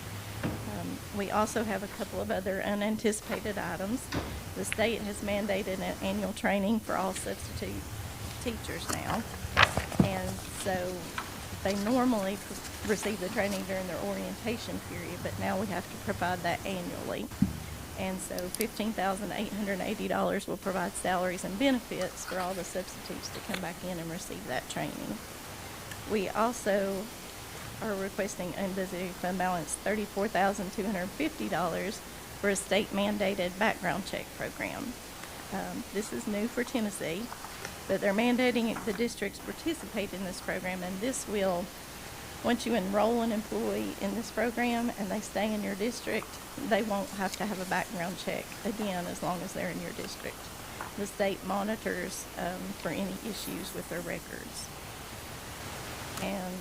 We also have a couple of other unanticipated items. The state has mandated an annual training for all substitute teachers now, and so they normally receive the training during their orientation period, but now we have to provide that annually. And so $15,880 will provide salaries and benefits for all the substitutes to come back in and receive that training. We also are requesting undesignated fund balance $34,250 for a state-mandated background check program. This is new for Tennessee, but they're mandating the districts participate in this program, and this will, once you enroll an employee in this program and they stay in your district, they won't have to have a background check again as long as they're in your district. The state monitors for any issues with their records. And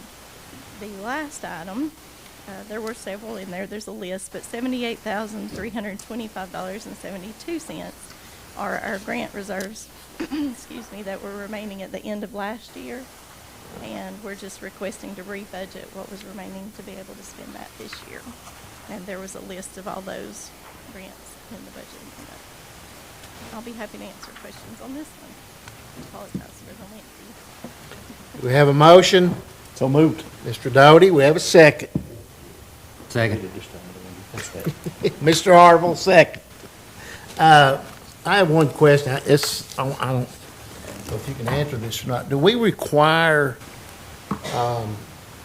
the last item, there were several in there, there's a list, but $78,325.72 are our grant reserves, excuse me, that were remaining at the end of last year. And we're just requesting to rebudget what was remaining to be able to spend that this year. And there was a list of all those grants in the budget amendment. I'll be happy to answer questions on this one. I apologize for the lengthy. We have a motion. So moved. Mr. Doty, we have a second. Second. Mr. Harville, second. I have one question. I don't know if you can answer this or not. Do we require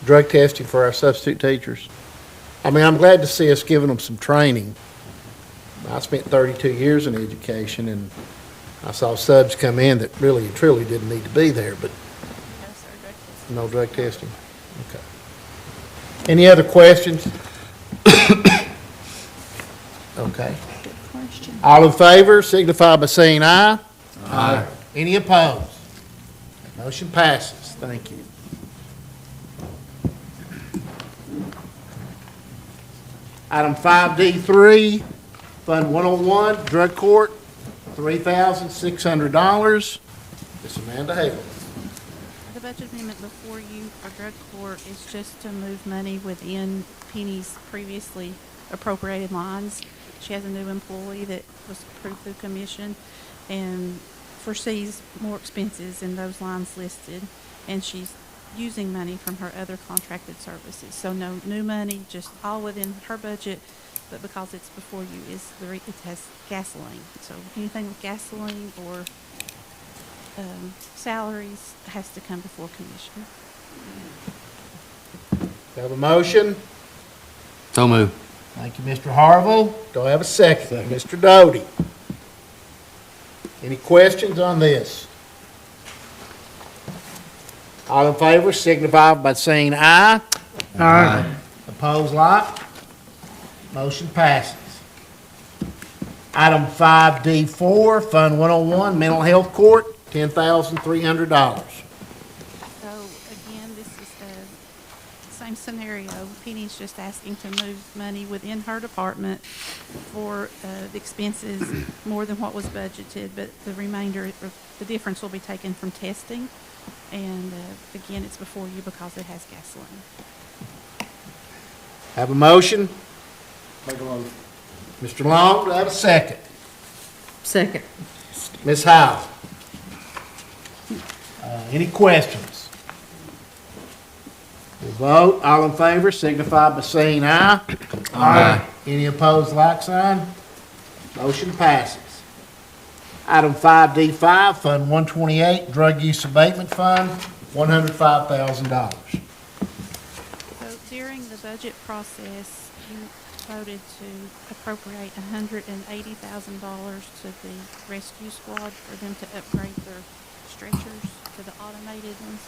drug testing for our substitute teachers? I mean, I'm glad to see us giving them some training. I spent 32 years in education, and I saw subs come in that really and truly didn't need to be there, but no drug testing? Okay. Any other questions? Okay. Good question. All in favor signify by saying aye. Aye. Any opposed? Motion passes. Thank you. Item 5D3, Fund 101, Drug Court, $3,600. Ms. Amanda Hale. The budget amendment before you for drug court is just to move money within Penny's previously appropriated lines. She has a new employee that was approved through commission and foresees more expenses in those lines listed, and she's using money from her other contracted services. So no new money, just all within her budget, but because it's before you, it has gasoline. So anything with gasoline or salaries has to come before commission. Have a motion? So move. Thank you, Mr. Harville. Do I have a second? Mr. Doty. Any questions on this? All in favor signify by saying aye. Aye. Opposed, like? Motion passes. Item 5D4, Fund 101, Mental Health Court, $10,300. So again, this is the same scenario. Penny's just asking to move money within her department for the expenses more than what was budgeted, but the remainder, the difference will be taken from testing. And again, it's before you because it has gasoline. Have a motion? Mr. Long, do I have a second? Second. Ms. Howe? Any questions? We'll vote. All in favor signify by saying aye. Aye. Any opposed, like sign? Motion passes. Item 5D5, Fund 128, Drug Use Abatement Fund, $105,000. So during the budget process, you voted to appropriate $180,000 to the rescue squad for them to upgrade their stretchers to the automated ones.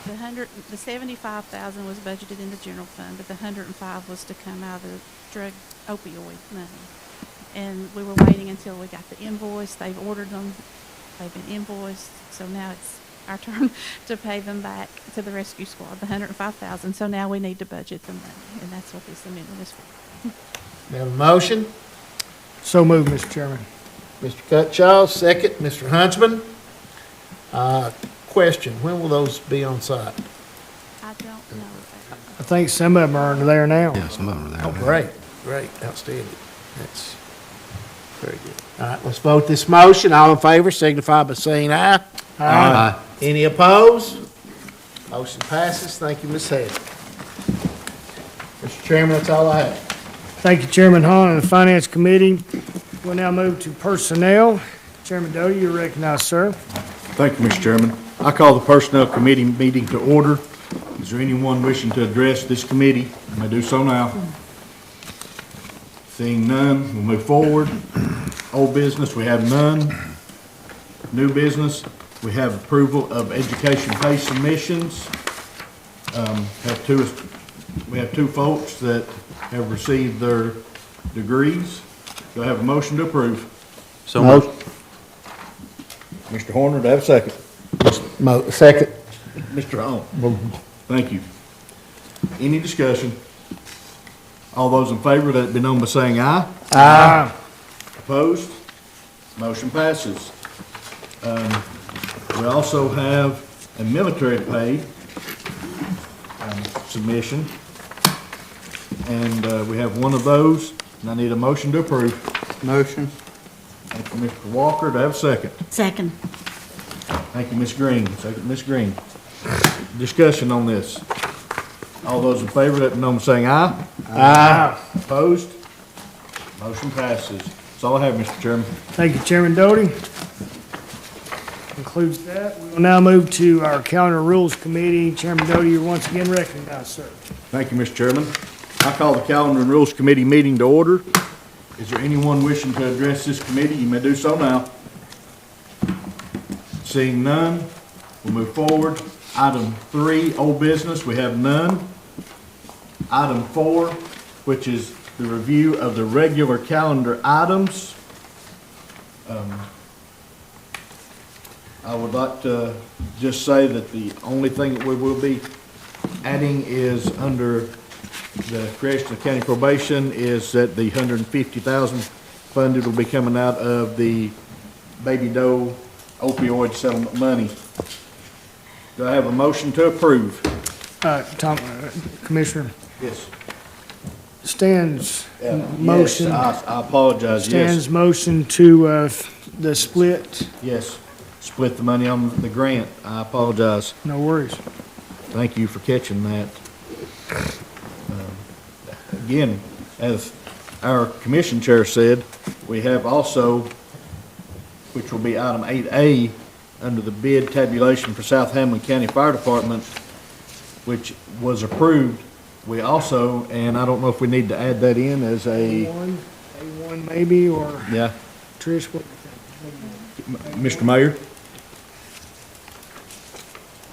The $75,000 was budgeted in the general fund, but the $105,000 was to come out of the drug opioid money. And we were waiting until we got the invoice. They've ordered them. They've been invoiced. So now it's our turn to pay them back to the rescue squad, the $105,000. So now we need to budget the money, and that's what this amendment is for. We have a motion? So moved, Mr. Chairman. Mr. Cutchaw, second. Mr. Huntsman? Question, when will those be on site? I don't know. I think some of them are there now. Yeah, some of them are there. Oh, great, great, outstanding. That's very good. All right, let's vote this motion. All in favor signify by saying aye. Aye. Any opposed? Motion passes. Thank you, Ms. Head. Mr. Chairman, that's all I have. Thank you, Chairman Hahn and the Finance Committee. We'll now move to personnel. Chairman Doty, you're recognized, sir. Thank you, Mr. Chairman. I call the Personnel Committee meeting to order. Is there anyone wishing to address this committee? You may do so now. Seeing none, we'll move forward. Old business, we have none. New business, we have approval of education pay submissions. We have two folks that have received their degrees. Do I have a motion to approve? So moved. Mr. Horner, do I have a second? Second. Mr. Hall. Thank you. Any discussion? All those in favor, let it be known by saying aye. Aye. Opposed? Motion passes. We also have a military pay submission. And we have one of those, and I need a motion to approve. Motion. Thank you, Mr. Walker. Do I have a second? Second. Thank you, Ms. Green. Second, Ms. Green. Discussion on this. All those in favor, let me know by saying aye. Aye. Opposed? Motion passes. That's all I have, Mr. Chairman. Thank you, Chairman Doty. Concludes that. We will now move to our Calendar Rules Committee. Chairman Doty, you're once again recognized, sir. Thank you, Mr. Chairman. I call the Calendar and Rules Committee meeting to order. Is there anyone wishing to address this committee? You may do so now. Seeing none, we'll move forward. Item 3, old business, we have none. Item 4, which is the review of the regular calendar items. I would like to just say that the only thing that we will be adding is under the creation of county probation is that the $150,000 funded will be coming out of the baby doe opioid settlement money. Do I have a motion to approve? Commissioner, Yes. Stan's motion. Yes, I apologize, Stan's yes. motion to the split. Yes, split the money on the grant. I apologize. No worries. Thank you for catching that. Again, as our commission chair said, we have also, which will be item 8A, under the bid tabulation for South Hamblen County Fire Department, which was approved. We also, and I don't know if we need to add that in as a, A1 maybe, or yeah, Trish, what do you think? Mr. Mayor?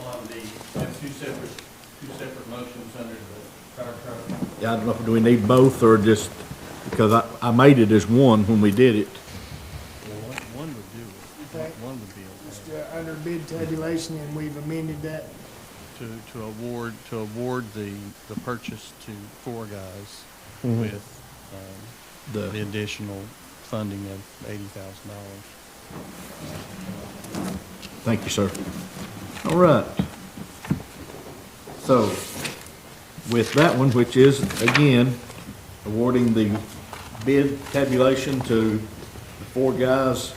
On the two separate motions under the fire truck. Yeah, I don't know, do we need both or just, because I made it as one when we did it. One would do it. Okay. One would be Just okay. under bid tabulation, and we've amended that. To award the purchase to four guys Mhm. with the additional funding of $80,000. Thank you, sir. All right. So, with that one, which is, again, awarding the bid tabulation to the four guys,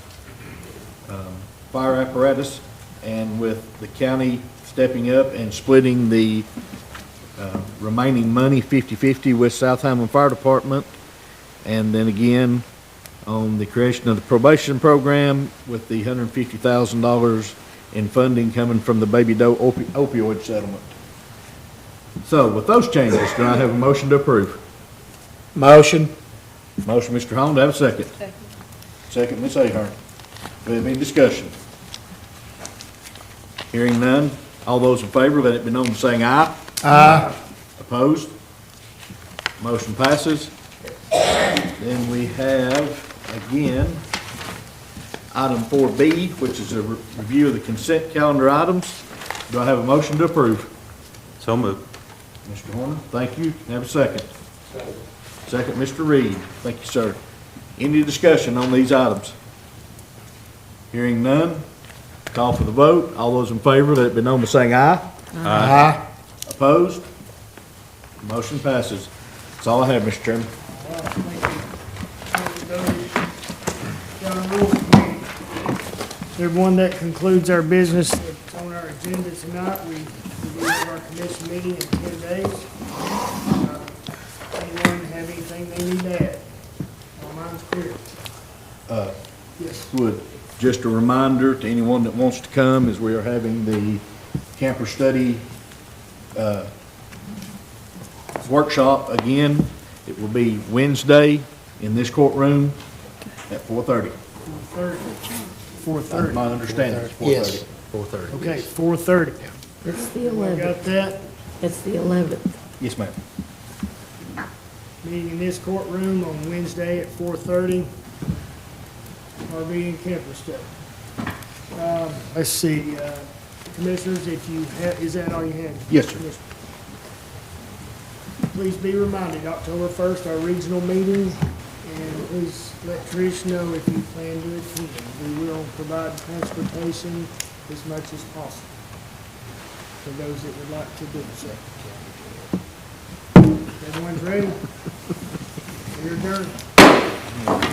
fire apparatus, and with the county stepping up and splitting the remaining money 50/50 with South Hamblen Fire Department, and then again, on the creation of the probation program with the $150,000 in funding coming from the Baby Doe opioid settlement. So with those changes, do I have a motion to approve? Motion. Motion, Mr. Holland, do I have a second? Second. Second, Ms. Ahern. Do we have any discussion? Hearing none, all those in favor, let it be known by saying aye. Aye. Opposed? Motion passes. Then we have, again, item 4B, which is a review of the consent calendar items. Do I have a motion to approve? So moved. Mr. Horner, thank you. Can I have a second? Second, Mr. Reed. Thank you, sir. Any discussion on these items? Hearing none, call for the vote. All those in favor, let it be known by saying aye. Aye. Opposed? Motion passes. That's all I have, Mr. Chairman. All right, thank you. John Rules Committee. Everyone, that concludes our business that's on our agenda tonight. We will have our commission meeting in 10 days. Anyone have anything they need to add? All mine's clear. Yes. Would, just a reminder to anyone that wants to come, is we are having the camper study workshop again. It will be Wednesday in this courtroom at 4:30. 4:30. 4:30. My understanding is 4:30. Yes. 4:30. Okay, 4:30. It's the Everyone got that? It's the 11th. Yes, ma'am. Meeting in this courtroom on Wednesday at 4:30. RV and camper study. Let's see, commissioners, if you have, is that all you had? Yes, sir. Please be reminded, October 1st, our regional meeting, and please let Trish know if you plan to attend. We will provide transportation as much as possible for those that would like to do so. Everyone's ready? You're adjourned.